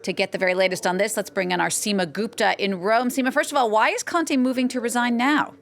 To get the very latest on this, let's bring in our Seema Gupta in Rome. Seema, first of all, why is Conte moving to resign now?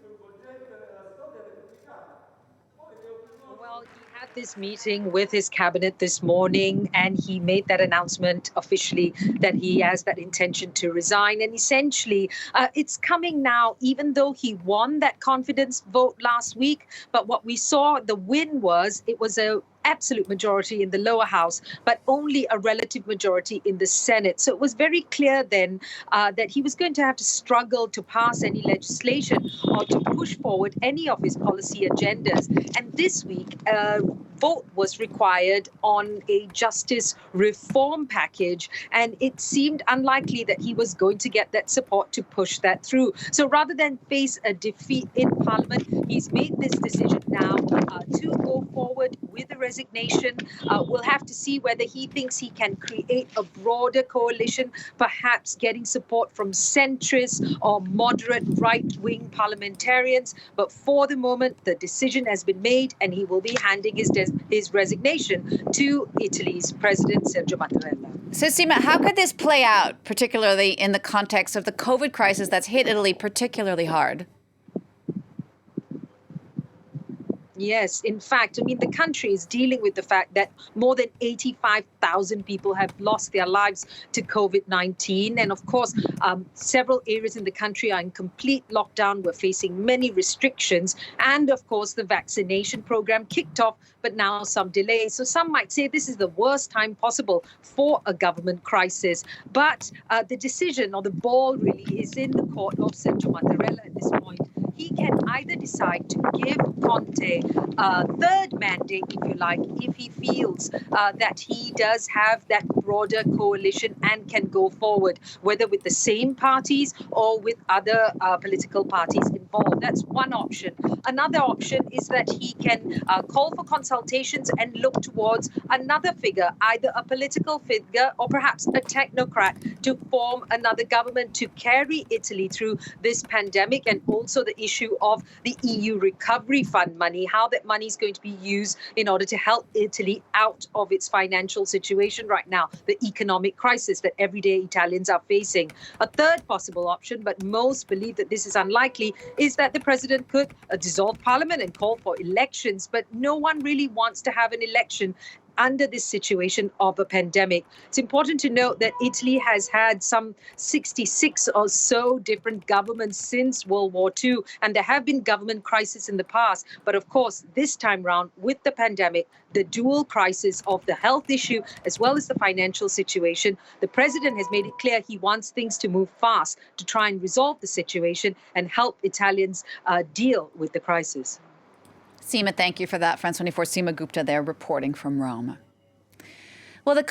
Well, he had this meeting with his cabinet this morning, and he made that announcement officially that he has that intention to resign. And essentially, it's coming now, even though he won that confidence vote last week. But what we saw, the win was, it was a absolute majority in the lower house, but only a relative majority in the Senate. So it was very clear then that he was going to have to struggle to pass any legislation or to push forward any of his policy agendas. And this week, a vote was required on a justice reform package, and it seemed unlikely that he was going to get that support to push that through. So rather than face a defeat in Parliament, he's made this decision now to go forward with a resignation. We'll have to see whether he thinks he can create a broader coalition, perhaps getting support from centrist or moderate right-wing parliamentarians. But for the moment, the decision has been made, and he will be handing his resignation to Italy's President Sergio Mattarella. So, Seema, how could this play out, particularly in the context of the COVID crisis that's hit Italy particularly hard? Yes, in fact, I mean, the country is dealing with the fact that more than 85,000 people have lost their lives to COVID-19. And of course, several areas in the country are in complete lockdown. We're facing many restrictions. And of course, the vaccination program kicked off, but now some delays. So some might say this is the worst time possible for a government crisis. But the decision, or the ball really, is in the court of Sergio Mattarella at this point. He can either decide to give Conte a third mandate, if you like, if he feels that he does have that broader coalition and can go forward, whether with the same parties or with other political parties involved. That's one option. Another option is that he can call for consultations and look towards another figure, either a political figure or perhaps a technocrat, to form another government to carry Italy through this pandemic, and also the issue of the EU Recovery Fund money, how that money is going to be used in order to help Italy out of its financial situation right now, the economic crisis that everyday Italians are facing. A third possible option, but most believe that this is unlikely, is that the president could dissolve parliament and call for elections. But no one really wants to have an election under this situation of a pandemic. It's important to note that Italy has had some 66 or so different governments since World War II, and there have been government crises in the past. But of course, this time round, with the pandemic, the dual crisis of the health issue as well as the financial situation, the president has made it clear he wants things to move fast to try and resolve the situation and help Italians deal with the crisis. Seema, thank you for that. France 24 Seema Gupta there reporting from Rome. Well, the